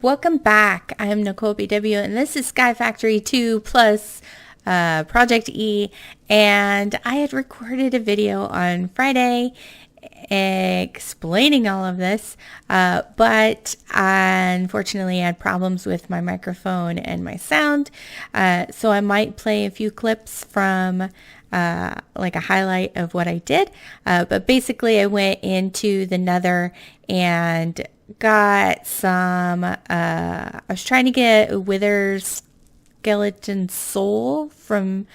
Welcome back. I'm Nicolbw, and this is Sky Factory 2 plus Project E. And I had recorded a video on Friday explaining all of this, but I unfortunately had problems with my microphone and my sound. So I might play a few clips from like a highlight of what I did. But basically I went into the Nether and got some, I was trying to get a Wither's skeleton soul from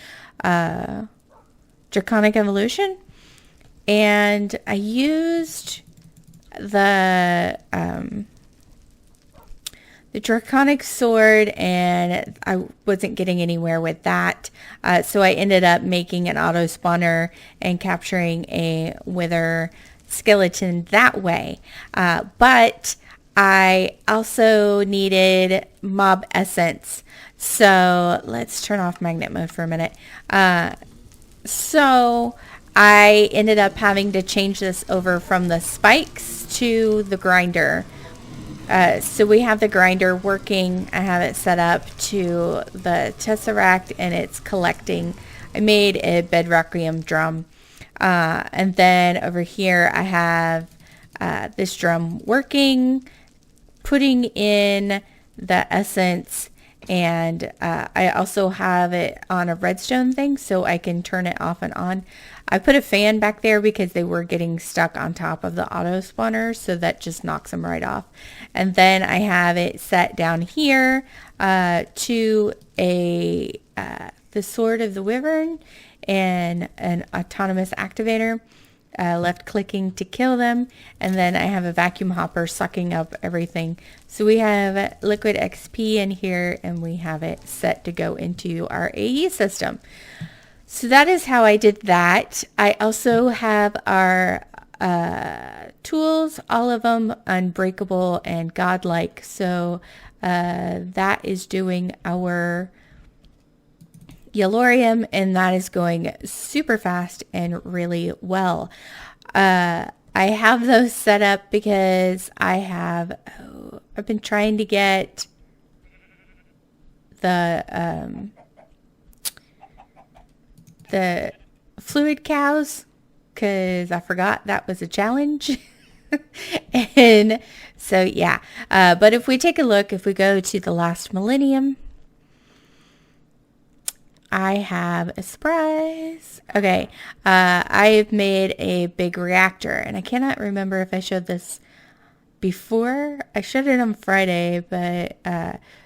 Draconic Evolution, and I used the Draconic sword, and I wasn't getting anywhere with that, so I ended up making an auto spawner and capturing a Wither skeleton that way. But I also needed mob essence. So let's turn off magnet mode for a minute. So I ended up having to change this over from the spikes to the grinder. So we have the grinder working. I have it set up to the tesseract and it's collecting. I made a bedrockium drum. And then over here I have this drum working, putting in the essence, and I also have it on a redstone thing so I can turn it off and on. I put a fan back there because they were getting stuck on top of the auto spawner, so that just knocks them right off. And then I have it set down here to the Sword of the Wyvern and an autonomous activator, left clicking to kill them, and then I have a vacuum hopper sucking up everything. So we have liquid XP in here, and we have it set to go into our AE system. So that is how I did that. I also have our tools, all of them unbreakable and godlike. So that is doing our Yellorium, and that is going super fast and really well. I have those set up because I've been trying to get the fluid cows, because I forgot that was a challenge. And so yeah, but if we take a look, if we go to the last millennium, I have a surprise. Okay, I've made a big reactor, and I cannot remember if I showed this before. I showed it on Friday, but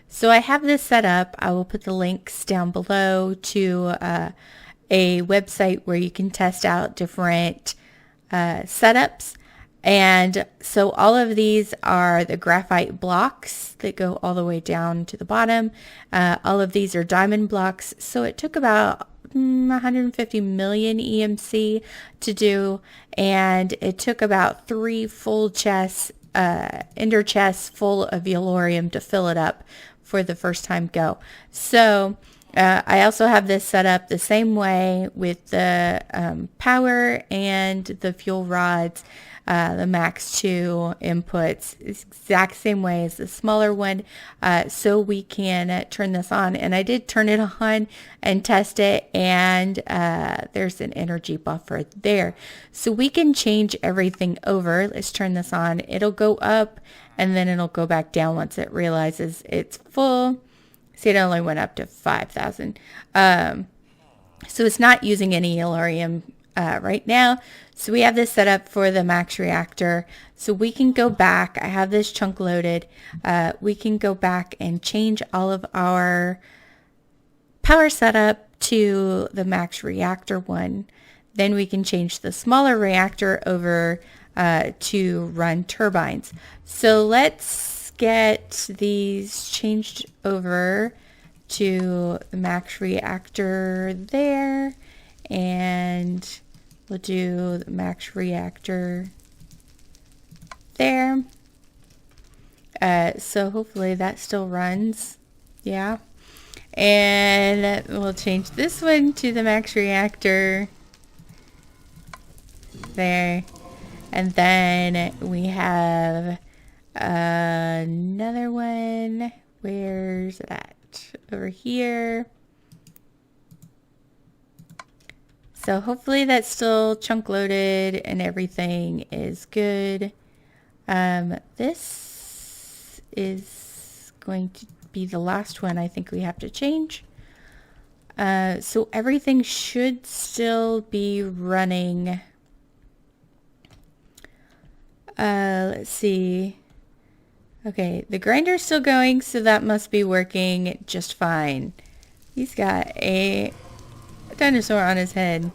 so I have this set up. I will put the links down below to a website where you can test out different setups. And so all of these are the graphite blocks that go all the way down to the bottom. All of these are diamond blocks. So it took about 150 million EMC to do, and it took about 3 full chests, ender chests full of Yellorium to fill it up for the first time go. So I also have this set up the same way with the power and the fuel rods, the max 2 inputs, exact same way as the smaller one, so we can turn this on. And I did turn it on and test it, and there's an energy buffer there. So we can change everything over. Let's turn this on. It'll go up, and then it'll go back down once it realizes it's full. See, it only went up to 5,000. So it's not using any Yellorium right now. So we have this set up for the max reactor. So we can go back. I have this chunk loaded. We can go back and change all of our power setup to the max reactor one. Then we can change the smaller reactor over to run turbines. So let's get these changed over to the max reactor there, and we'll do the max reactor there. So hopefully that still runs. Yeah. And we'll change this one to the max reactor there. And then we have Another one. Where's it at? Over here. So hopefully that's still chunk loaded and everything is good. This is going to be the last one I think we have to change. So everything should still be running. Let's see. Okay, the grinder's still going, so that must be working just fine. He's got a dinosaur on his head.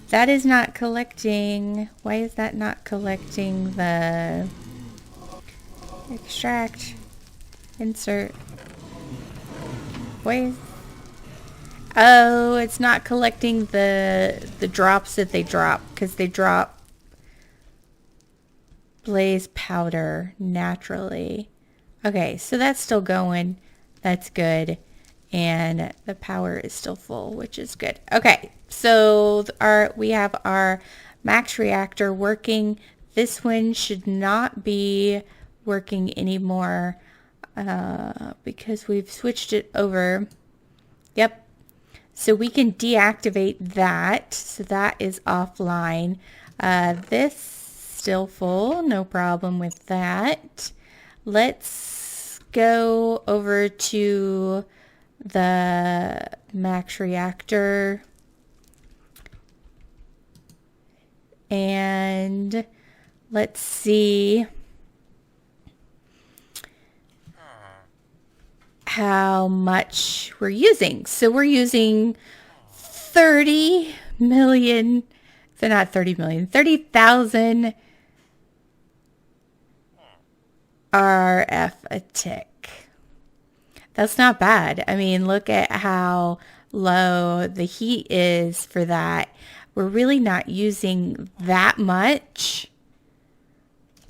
That is not collecting. Why is that not collecting the extract, insert? Why is... Oh, it's not collecting the drops that they drop, because they drop blaze powder naturally. Okay, so that's still going. That's good. And the power is still full, which is good. Okay, so we have our max reactor working. This one should not be working anymore because we've switched it over. Yep. So we can deactivate that. So that is offline. This still full, no problem with that. Let's go over to the max reactor and let's see how much we're using. So we're using 30 million, so not 30 million, 30,000 RF a tick. That's not bad. I mean, look at how low the heat is for that. We're really not using that much.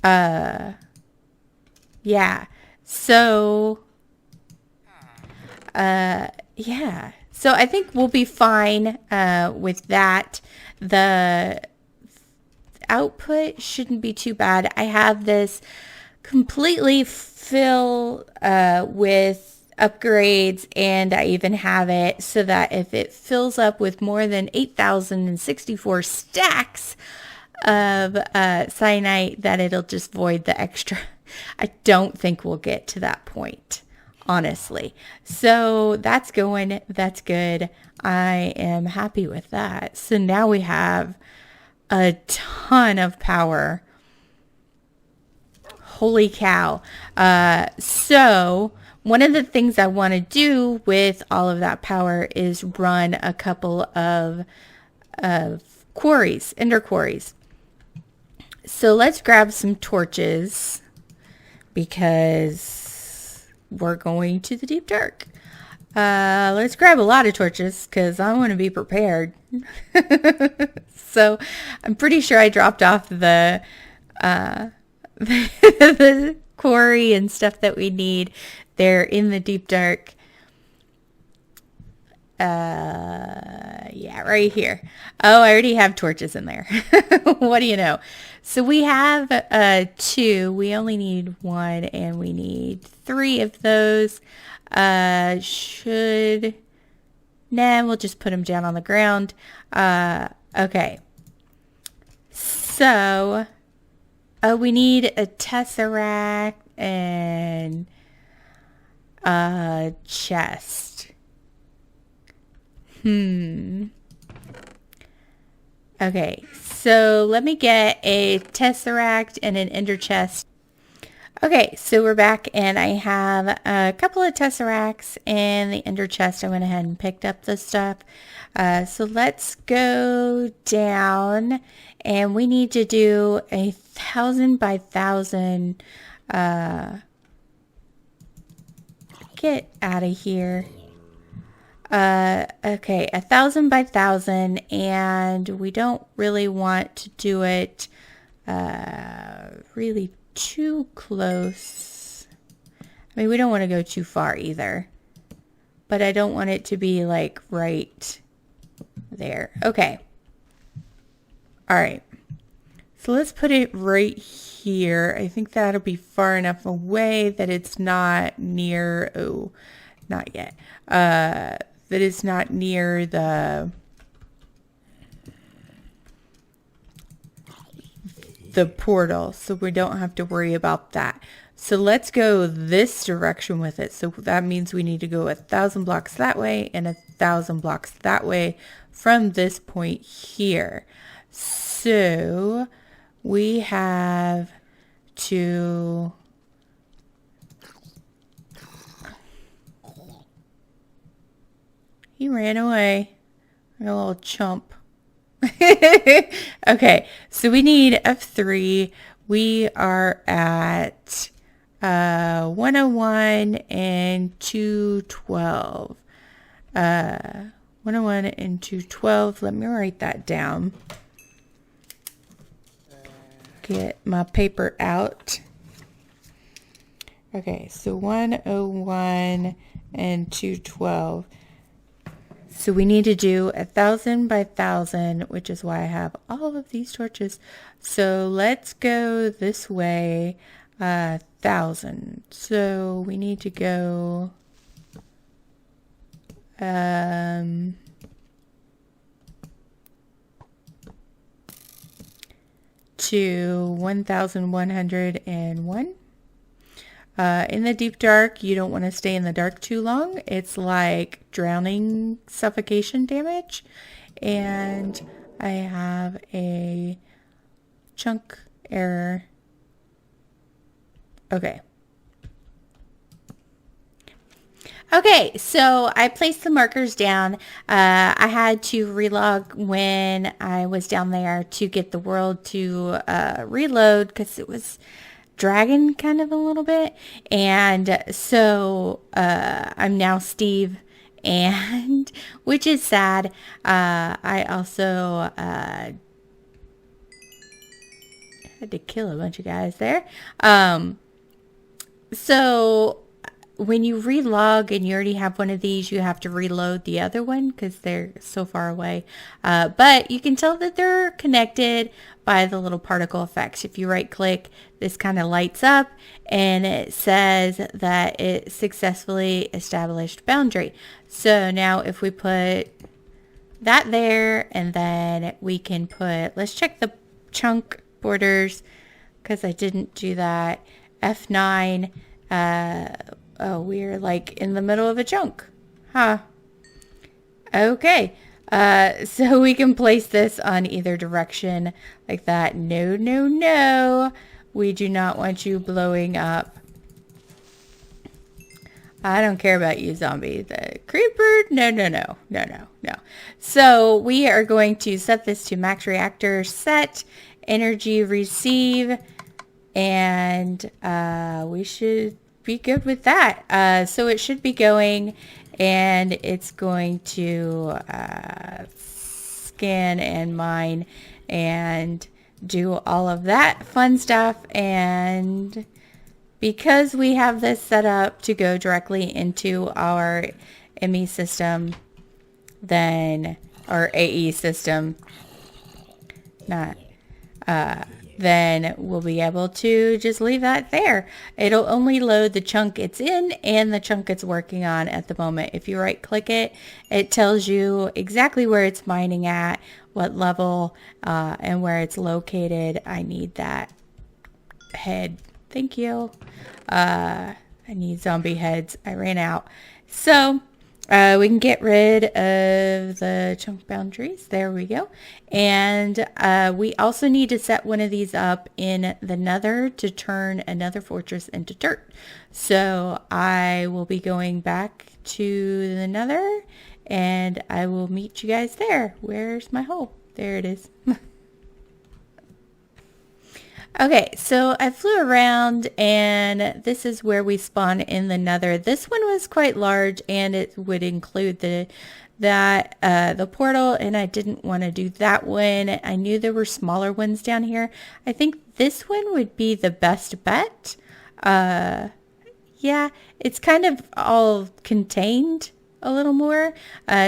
Yeah. So, yeah. So I think we'll be fine with that. The output shouldn't be too bad. I have this completely fill with upgrades, and I even have it so that if it fills up with more than 8,064 stacks of cyanite, that it'll just void the extra. I don't think we'll get to that point, honestly. So that's going, that's good. I am happy with that. So now we have a ton of power. Holy cow. So one of the things I want to do with all of that power is run a couple of quarries, ender quarries. So let's grab some torches because we're going to the deep dark. Let's grab a lot of torches because I want to be prepared. So I'm pretty sure I dropped off the the quarry and stuff that we need there in the deep dark. Yeah, right here. Oh, I already have torches in there. What do you know? So we have 2. We only need 1 and we need 3 of those. We'll just put them down on the ground. Okay. So, we need a tesseract and a chest. Okay, so let me get a tesseract and an ender chest. Okay, so we're back and I have a couple of tesseracts and the ender chest. I went ahead and picked up the stuff. So let's go down and we need to do 1,000 by 1,000. Get out of here. Okay, 1,000 by 1,000, and we don't really want to do it really too close. I mean, we don't want to go too far either, but I don't want it to be like right there. Okay. All right. So let's put it right here. I think that'll be far enough away that it's not near, oh, not yet. That it's not near the portal, so we don't have to worry about that. So let's go this direction with it. So that means we need to go 1,000 blocks that way and 1,000 blocks that way from this point here. So we have to he ran away. A little chump. Okay, so we need F3. We are at 101 and 212. 101 and 212. Let me write that down. Get my paper out. Okay, so 101 and 212. So we need to do 1,000 by 1,000, which is why I have all of these torches. So let's go this way, 1,000. So we need to go to 1,101. In the deep dark, you don't want to stay in the dark too long. It's like drowning suffocation damage. And I have a chunk error. Okay. Okay, so I placed the markers down. I had to relog when I was down there to get the world to reload because it was dragging kind of a little bit. And so I'm now Steve, and which is sad. I also had to kill a bunch of guys there. So when you relog and you already have one of these, you have to reload the other one because they're so far away. But you can tell that they're connected by the little particle effects. If you right click, this kind of lights up and it says that it successfully established boundary. So now if we put that there, and then we can put, let's check the chunk borders because I didn't do that. F9, oh, we're like in the middle of a chunk. Huh. Okay. So we can place this on either direction like that. No, no, no. We do not want you blowing up. I don't care about you, zombie. The creeper, no, no, no, no, no, no. So we are going to set this to max reactor set, energy receive, and we should be good with that. So it should be going, and it's going to scan and mine and do all of that fun stuff. And because we have this set up to go directly into our ME system, then our AE system, then we'll be able to just leave that there. It'll only load the chunk it's in and the chunk it's working on at the moment. If you right click it, it tells you exactly where it's mining at, what level, and where it's located. I need that head. Thank you. I need zombie heads. I ran out. So we can get rid of the chunk boundaries. There we go. And we also need to set one of these up in the nether to turn another fortress into dirt. So I will be going back to the nether and I will meet you guys there. Where's my hole? There it is. Okay, so I flew around and this is where we spawn in the nether. This one was quite large and it would include the portal, and I didn't want to do that one. I knew there were smaller ones down here. I think this one would be the best bet. Yeah, it's kind of all contained a little more.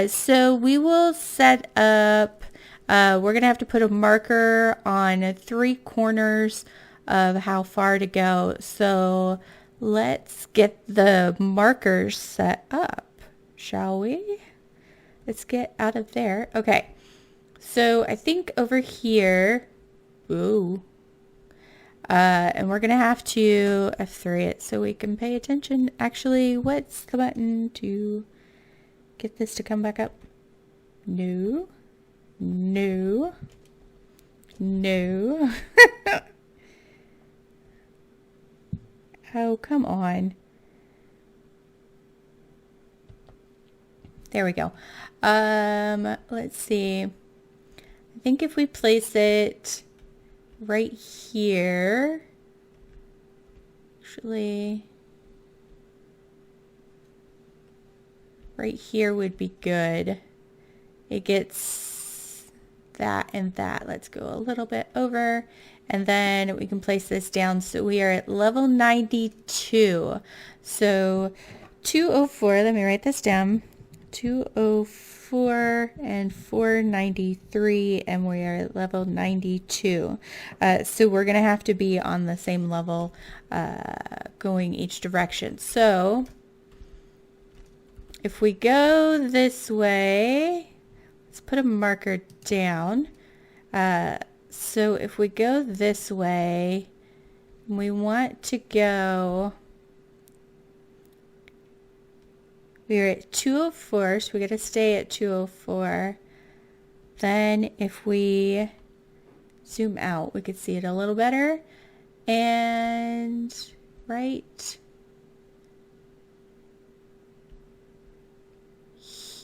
So we will set up we're going to have to put a marker on 3 corners of how far to go. So let's get the markers set up, shall we? Let's get out of there. Okay. So I think over here, ooh, and we're going to have to F3 it so we can pay attention. Actually, what's the button to get this to come back up? No. No. No. Oh, come on. There we go. Let's see. I think if we place it right here, actually, right here would be good. It gets that and that. Let's go a little bit over, and then we can place this down. So we are at level 92. So 204, let me write this down. 204 and 493, and we are at level 92. So we're going to have to be on the same level going each direction. So if we go this way, let's put a marker down. So if we go this way, we want to go, we're at 204, so we got to stay at 204. Then if we zoom out, we could see it a little better. And right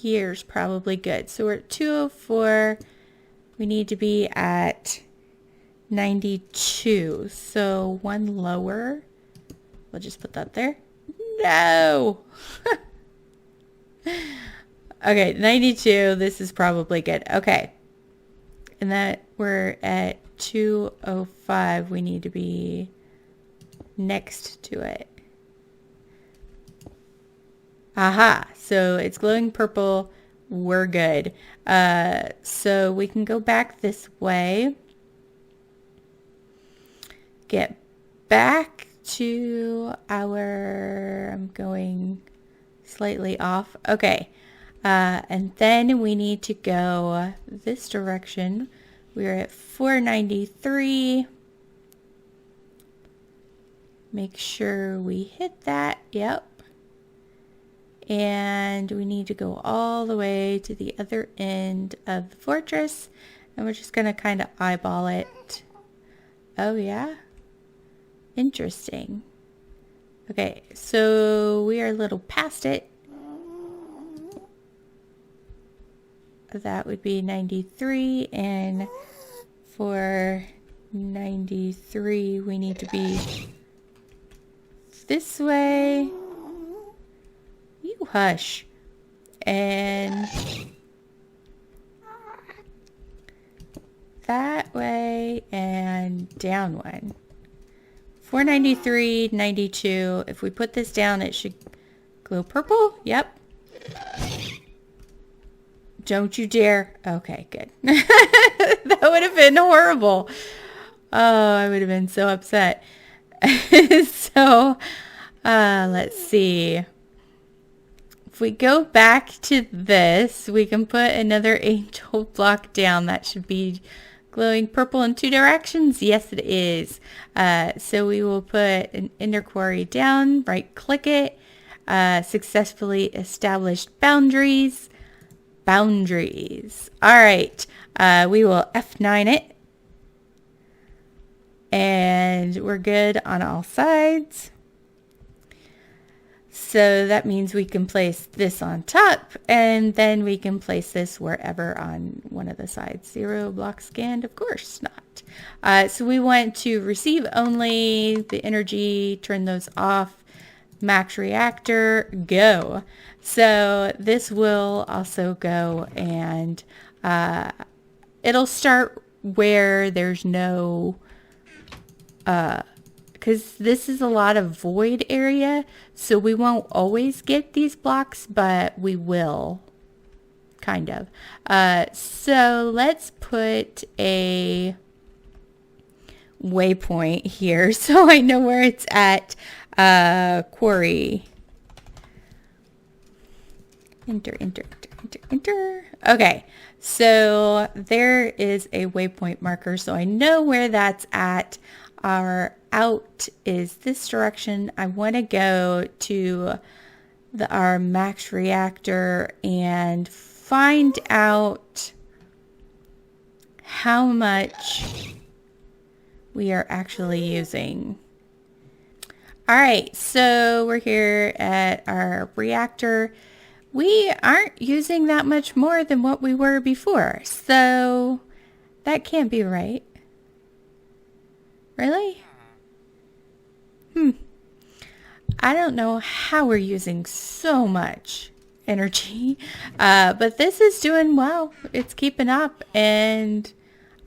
here's probably good. So we're at 204. We need to be at 92. So one lower. We'll just put that there. No! Okay, 92. This is probably good. Okay. And that we're at 205. We need to be next to it. Aha. So it's glowing purple. We're good. So we can go back this way. Get back to our, I'm going slightly off. Okay. And then we need to go this direction. We're at 493. Make sure we hit that. Yep. And we need to go all the way to the other end of the fortress. And we're just going to kind of eyeball it. Oh, yeah? Interesting. Okay, so we are a little past it. That would be 93, and for 93 we need to be this way. You hush. And that way and down one. 493, 92. If we put this down, it should glow purple. Yep. Don't you dare. Okay, good. That would have been horrible. Oh, I would have been so upset. So, let's see. If we go back to this, we can put another angel block down. That should be glowing purple in 2 directions. Yes, it is. So we will put an ender quarry down, right click it, successfully established boundaries. Boundaries. All right. We will F9 it. And we're good on all sides. So that means we can place this on top, and then we can place this wherever on one of the sides. 0 block scanned, of course not. So we want to receive only the energy, turn those off, max reactor, go. So this will also go, and it'll start where there's no, because this is a lot of void area, so we won't always get these blocks, but we will. kind of. So let's put a waypoint here so I know where it's at. Quarry. Enter. Okay, so there is a waypoint marker, so I know where that's at. Our out is this direction. I want to go to our max reactor and find out how much we are actually using. All right, so we're here at our reactor. We aren't using that much more than what we were before, so that can't be right. Really? I don't know how we're using so much energy, but this is doing well. It's keeping up, and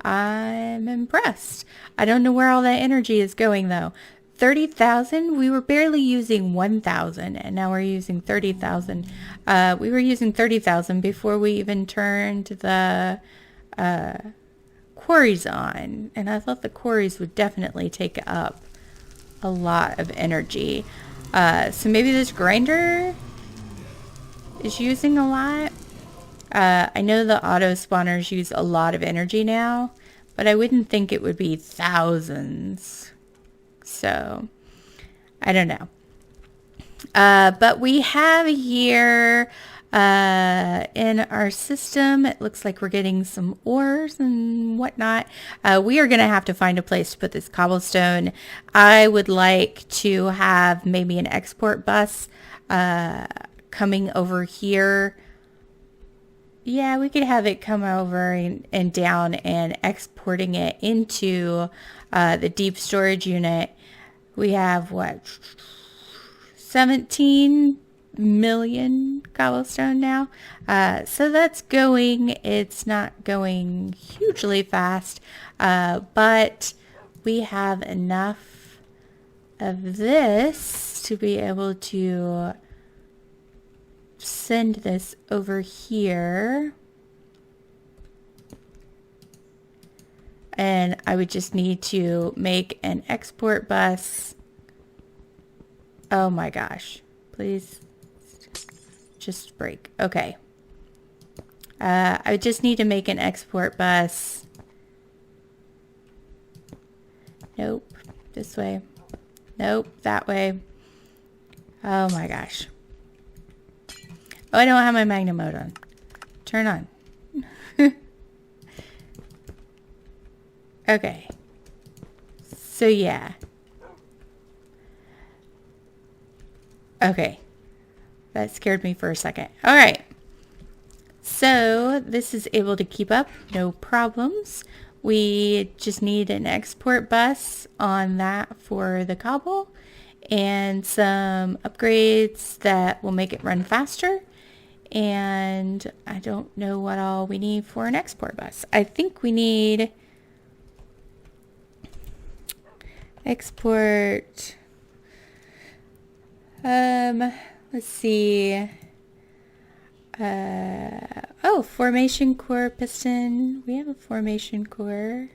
I'm impressed. I don't know where all that energy is going, though. 30,000? We were barely using 1,000, and now we're using 30,000. We were using 30,000 before we even turned the quarries on, and I thought the quarries would definitely take up a lot of energy. So maybe this grinder is using a lot. I know the auto spawners use a lot of energy now, but I wouldn't think it would be thousands. So I don't know. But we have here in our system, it looks like we're getting some ores and whatnot. We are going to have to find a place to put this cobblestone. I would like to have maybe an export bus coming over here. Yeah, we could have it come over and down and exporting it into the deep storage unit. We have, what, 17 million cobblestone now. So that's going. It's not going hugely fast, but we have enough of this to be able to send this over here. And I would just need to make an export bus. Oh my gosh. Please just break. Okay. I just need to make an export bus. Nope. This way. Nope. That way. Oh my gosh. Oh, I don't have my magnet mode on. Turn on. Okay. So yeah. Okay. That scared me for a second. All right. So this is able to keep up. No problems. We just need an export bus on that for the cobble and some upgrades that will make it run faster. And I don't know what all we need for an export bus. I think we need export. Let's see. Oh, formation core piston. We have a formation core.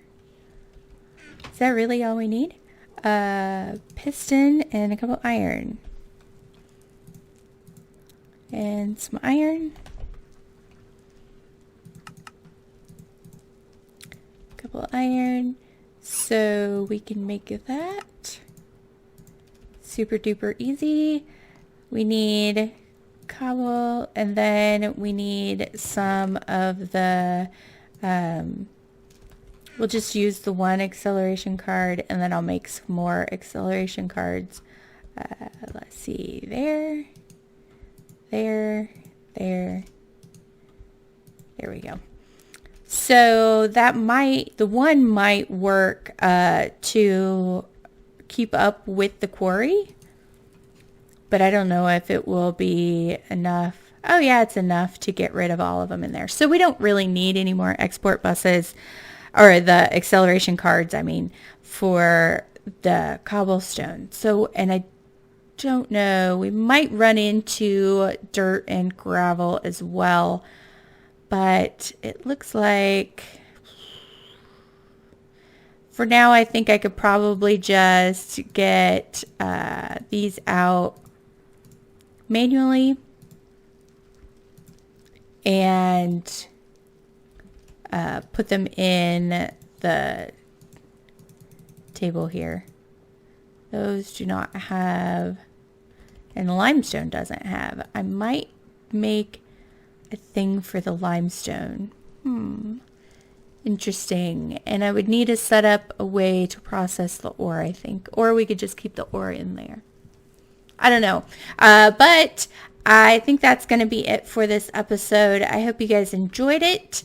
Is that really all we need? Piston and a couple iron. And some iron. A couple iron. So we can make that. Super duper easy. We need cobble, and then we need some of the, we'll just use the one acceleration card, and then I'll make some more acceleration cards. Let's see, there we go. So that the one might work to keep up with the quarry, but I don't know if it will be enough. Oh yeah, it's enough to get rid of all of them in there. So we don't really need any more export buses, or the acceleration cards, I mean, for the cobblestone. So, and I don't know, we might run into dirt and gravel as well, but it looks like for now I think I could probably just get these out manually and put them in the table here. Those do not have, and the limestone doesn't have. I might make a thing for the limestone. Interesting. And I would need to set up a way to process the ore, I think. Or we could just keep the ore in there. I don't know. But I think that's going to be it for this episode. I hope you guys enjoyed it.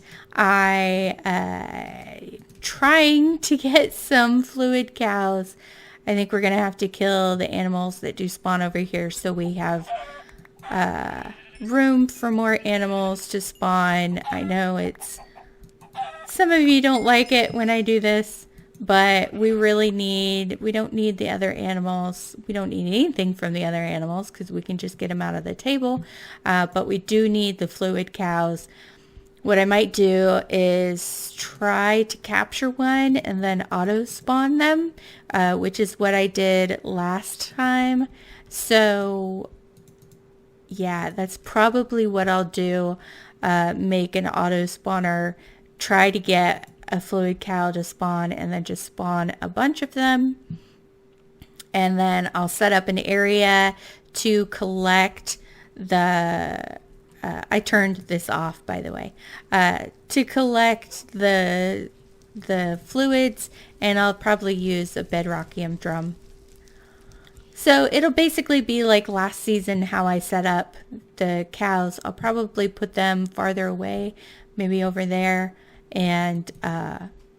Trying to get some fluid cows. I think we're going to have to kill the animals that do spawn over here so we have room for more animals to spawn. I know some of you don't like it when I do this, but we don't need the other animals. We don't need anything from the other animals because we can just get them out of the table. But we do need the fluid cows. What I might do is try to capture one and then auto spawn them, which is what I did last time. So yeah, that's probably what I'll do. Make an auto spawner, try to get a fluid cow to spawn, and then just spawn a bunch of them. And then I'll set up an area to collect the I turned this off, by the way, to collect the fluids, and I'll probably use a bedrockium drum. So it'll basically be like last season how I set up the cows. I'll probably put them farther away, maybe over there, and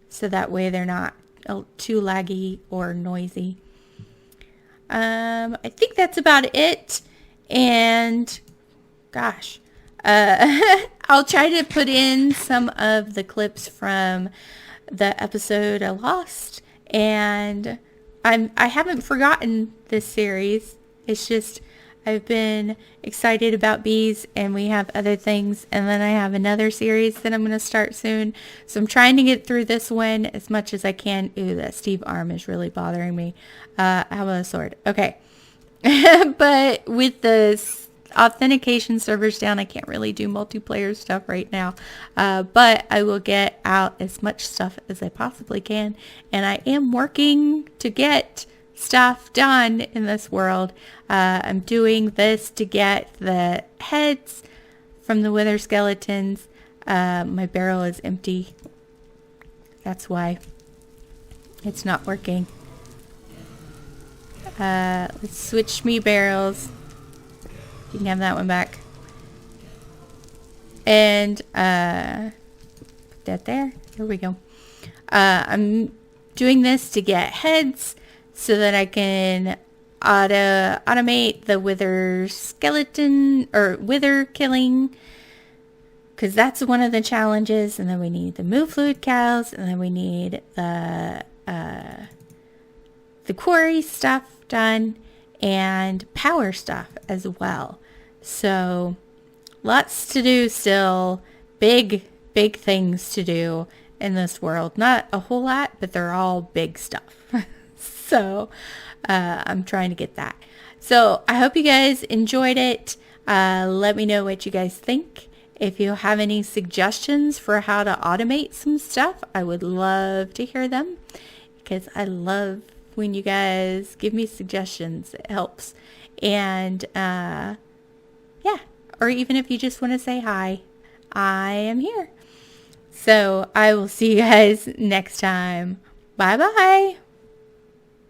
so that way they're not too laggy or noisy. I think that's about it, and gosh. I'll try to put in some of the clips from the episode I lost, and I haven't forgotten this series. It's just I've been excited about bees, and we have other things, and then I have another series that I'm going to start soon. So I'm trying to get through this one as much as I can. Ooh, that Steve arm is really bothering me. How about a sword? Okay. But with the authentication servers down, I can't really do multiplayer stuff right now, but I will get out as much stuff as I possibly can, and I am working to get stuff done in this world. I'm doing this to get the heads from the wither skeletons. My barrel is empty. That's why it's not working. Let's switch me barrels. You can have that one back. And put that there. There we go. I'm doing this to get heads so that I can automate the wither skeleton or wither killing, because that's one of the challenges. And then we need the move fluid cows, and then we need the quarry stuff done and power stuff as well. So lots to do still. Big things to do in this world. Not a whole lot, but they're all big stuff. So I'm trying to get that. So I hope you guys enjoyed it. Let me know what you guys think. If you have any suggestions for how to automate some stuff, I would love to hear them, because I love when you guys give me suggestions. It helps. And yeah, or even if you just want to say hi, I am here. So I will see you guys next time. Bye bye.